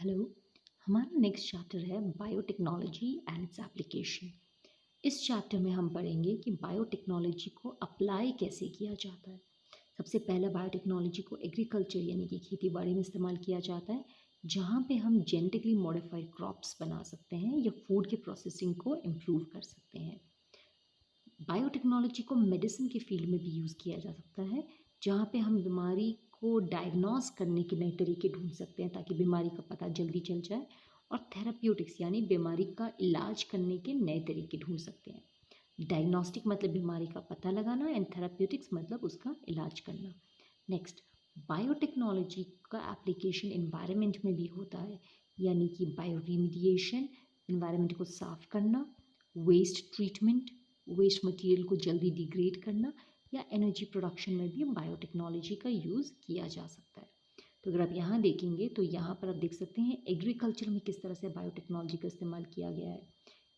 Hello. हमारा next chapter है biotechnology and its application. इस चैप्टर में हम पढ़ेंगे कि बायोटेक्नोलॉजी को अप्लाई कैसे किया जाता है। सबसे पहले बायोटेक्नोलॉजी को एग्रीकल्चर यानी कि खेती बाड़ी में इस्तेमाल किया जाता है, जहाँ पे हम जेनेटिकली मॉडिफाइड क्रॉप्स बना सकते हैं या फूड की प्रोसेसिंग को इम्प्रूव कर सकते हैं। बायोटेक्नोलॉजी को मेडिसिन के फील्ड में भी यूज़ किया जा सकता है, जहाँ पे हम बीमारी को डायग्नोस करने के नए तरीके ढूंढ सकते हैं ताकि बीमारी का पता जल्दी चल जाए, और थेराप्यूटिक्स यानी बीमारी का इलाज करने के नए तरीके ढूंढ सकते हैं। डायग्नोस्टिक मतलब बीमारी का पता लगाना एंड थेराप्यूटिक्स मतलब उसका इलाज करना। नेक्स्ट, बायोटेक्नोलॉजी का एप्लीकेशन एनवायरनमेंट में भी होता है, यानी कि बायो रिमीडिएशन, एनवायरनमेंट को साफ करना, वेस्ट ट्रीटमेंट, वेस्ट मटेरियल को जल्दी डिग्रेड करना, या एनर्जी प्रोडक्शन में भी बायोटेक्नोलॉजी का यूज़ किया जा सकता है। तो अगर आप यहाँ देखेंगे तो यहाँ पर आप देख सकते हैं एग्रीकल्चर में किस तरह से बायोटेक्नोलॉजी का इस्तेमाल किया गया है।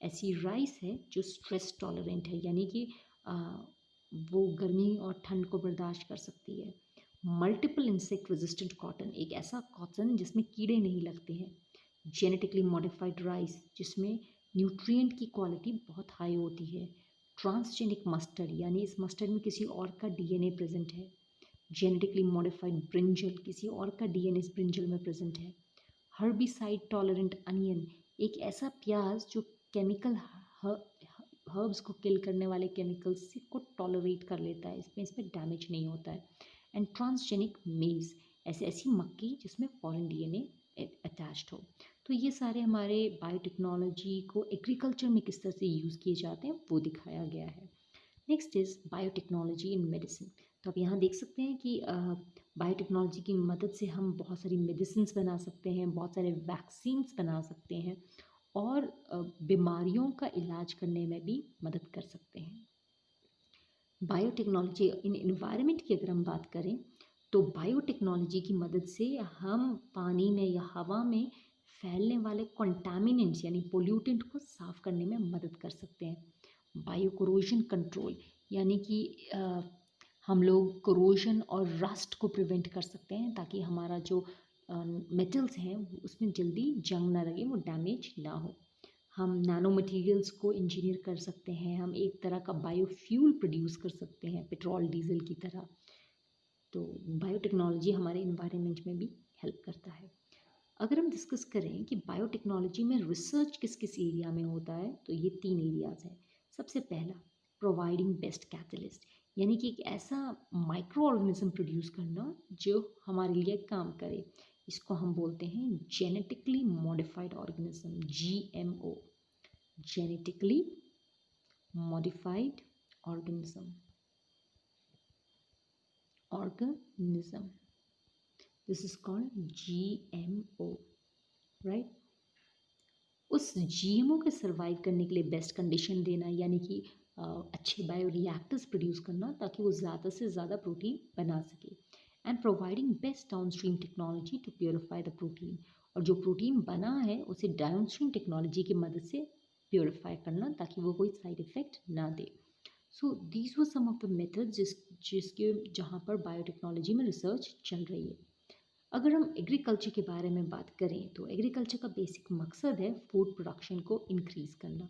ऐसी राइस है जो स्ट्रेस टॉलरेंट है, यानी कि वो गर्मी और ठंड को बर्दाश्त कर सकती है। मल्टीपल इंसेक्ट रेजिस्टेंट कॉटन, एक ऐसा कॉटन जिसमें कीड़े नहीं लगते हैं। जेनेटिकली मॉडिफाइड राइस, जिसमें न्यूट्रिएंट की क्वालिटी बहुत हाई होती है। ट्रांसजेनिक मस्टर्ड, यानी इस मस्टर्ड में किसी और का डीएनए प्रेजेंट है। जेनेटिकली मॉडिफाइड ब्रिंजल, किसी और का डीएनए इस ब्रिंजल में प्रेजेंट है। हर्बिसाइड टॉलरेंट अनियन, एक ऐसा प्याज जो केमिकल हर्ब्स को किल करने वाले केमिकल्स को टॉलरेट कर लेता है, इसमें डैमेज नहीं होता है। एंड ट्रांसजेनिक मेज, ऐसी मक्की जिसमें फॉरेन डीएनए अटैच्ड हो। तो ये सारे हमारे बायोटेक्नोलॉजी को एग्रीकल्चर में किस तरह से यूज़ किए जाते हैं वो दिखाया गया है। Next is biotechnology in medicine. तो आप यहाँ देख सकते हैं कि बायोटेक्नोलॉजी की मदद से हम बहुत सारी मेडिसिन बना सकते हैं, बहुत सारे वैक्सीन्स बना सकते हैं, और बीमारियों का इलाज करने में भी मदद कर सकते हैं। बायोटेक्नोलॉजी इन एनवायरनमेंट की अगर हम बात करें तो बायोटेक्नोलॉजी की मदद से हम पानी में या हवा में फैलने वाले कंटामिनेंट्स यानी पोल्यूटेंट को साफ करने में मदद कर सकते हैं। बायो कोरोजन कंट्रोल, यानी कि हम लोग कोरोजन और रस्ट को प्रिवेंट कर सकते हैं ताकि हमारा जो मेटल्स हैं उसमें जल्दी जंग ना लगे, वो डैमेज ना हो। हम नैनो मटेरियल्स को इंजीनियर कर सकते हैं, हम एक तरह का बायोफ्यूल प्रोड्यूस कर सकते हैं पेट्रोल डीजल की तरह। तो बायोटेक्नोलॉजी हमारे इन्वायरमेंट में भी हेल्प करता है। अगर हम डिस्कस करें कि बायोटेक्नोलॉजी में रिसर्च किस किस एरिया में होता है, तो ये 3 एरियाज हैं। सबसे पहला, प्रोवाइडिंग बेस्ट कैटलिस्ट, यानी कि एक ऐसा माइक्रो ऑर्गेनिज्म प्रोड्यूस करना जो हमारे लिए काम करे। इसको हम बोलते हैं genetically modified organism, GMO, genetically modified organism. This is called GMO, right. उस जीएमओ के सर्वाइव करने के लिए बेस्ट कंडीशन देना, यानी कि अच्छे बायो रिएक्टर्स प्रोड्यूस करना ताकि वो ज़्यादा से ज़्यादा प्रोटीन बना सके। And providing best downstream technology to purify the protein, और जो प्रोटीन बना है उसे डाउनस्ट्रीम टेक्नोलॉजी की मदद से प्योरीफाई करना ताकि वो कोई साइड इफ़ेक्ट ना दे। So these were some of the methods जिसके जहाँ पर बायोटेक्नोलॉजी में रिसर्च चल रही है। अगर हम एग्रीकल्चर के बारे में बात करें तो एग्रीकल्चर का बेसिक मकसद है फूड प्रोडक्शन को इंक्रीज़ करना।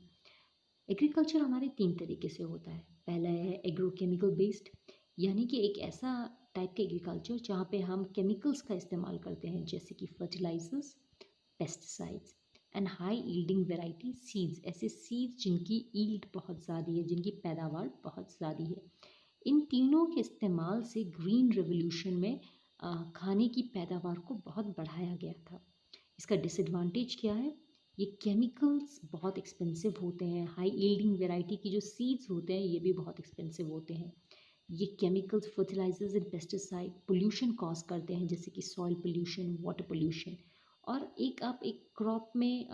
एग्रीकल्चर हमारे 3 तरीके से होता है। पहला है एग्रोकेमिकल बेस्ड, यानी कि एक ऐसा टाइप का एग्रीकल्चर जहाँ पे हम केमिकल्स का इस्तेमाल करते हैं, जैसे कि fertilizers, pesticides and high yielding variety seeds, ऐसे सीड्स जिनकी यील्ड बहुत ज़्यादा है, जिनकी पैदावार बहुत ज़्यादा है। इन तीनों के इस्तेमाल से ग्रीन रेवोल्यूशन में खाने की पैदावार को बहुत बढ़ाया गया था। इसका डिसएडवांटेज क्या है? ये केमिकल्स बहुत एक्सपेंसिव होते हैं। हाई यील्डिंग वैरायटी की जो सीड्स होते हैं ये भी बहुत एक्सपेंसिव होते हैं। ये chemicals, fertilizers and pesticide pollution cause करते हैं, जैसे कि सॉइल पोल्यूशन, वाटर पोल्यूशन। और आप एक क्रॉप में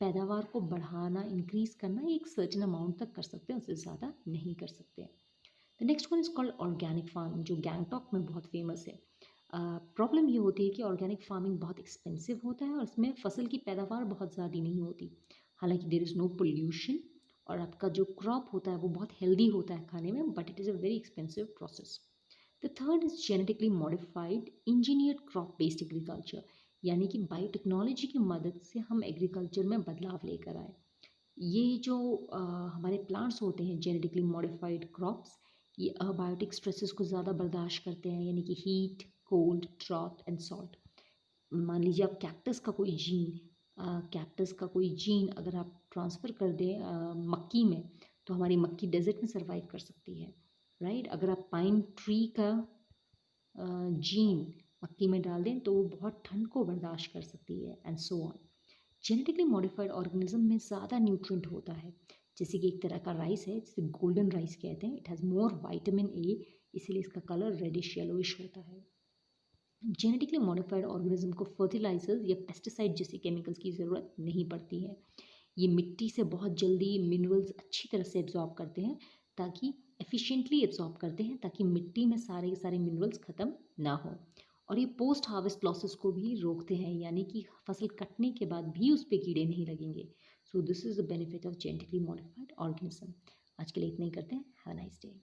पैदावार को बढ़ाना, इंक्रीज़ करना एक सर्टेन अमाउंट तक कर सकते हैं, उससे ज़्यादा नहीं कर सकते। The next one is called organic farming, जो गैंगटॉक में बहुत फेमस है। प्रॉब्लम ये होती है कि ऑर्गेनिक फार्मिंग बहुत एक्सपेंसिव होता है और इसमें फसल की पैदावार बहुत ज़्यादा नहीं होती। हालांकि देर इज़ नो पोल्यूशन और आपका जो क्रॉप होता है वो बहुत हेल्दी होता है खाने में, but it is a very expensive process. The third is genetically modified engineered crop based agriculture, यानी कि बायोटेक्नोलॉजी की मदद से हम एग्रीकल्चर में बदलाव लेकर आए। ये जो हमारे प्लांट्स होते हैं जेनेटिकली मॉडिफाइड क्रॉप्स, ये अबायोटिक स्ट्रेसेस को ज़्यादा बर्दाश्त करते हैं, यानी कि heat, cold, drought and salt. मान लीजिए आप कैक्टस का कोई जीन अगर आप ट्रांसफ़र कर दें मक्की में, तो हमारी मक्की डेज़र्ट में सर्वाइव कर सकती है, राइट? अगर आप पाइन ट्री का जीन मक्की में डाल दें, तो वो बहुत ठंड को बर्दाश्त कर सकती है and so on. Genetically modified organism में ज़्यादा न्यूट्रिएंट होता है, जैसे कि एक तरह का राइस है जिसे गोल्डन राइस कहते हैं। It has more vitamin A, इसीलिए इसका कलर रेडिश येलोइश होता है। जेनेटिकली मॉडिफाइड ऑर्गेनिज्म को फर्टिलाइजर्स या पेस्टिसाइड जैसे केमिकल्स की ज़रूरत नहीं पड़ती है। ये मिट्टी से बहुत जल्दी मिनरल्स अच्छी तरह से एब्जॉर्ब करते हैं, ताकि एफिशिएंटली एब्जॉर्ब करते हैं ताकि मिट्टी में सारे के सारे मिनरल्स ख़त्म ना हो। और ये पोस्ट हार्वेस्ट लॉसेस को भी रोकते हैं, यानी कि फसल कटने के बाद भी उस पे कीड़े नहीं लगेंगे। So this is the benefit of genetically modified organism. आज के लिए इतना ही करते हैं। Have a nice day.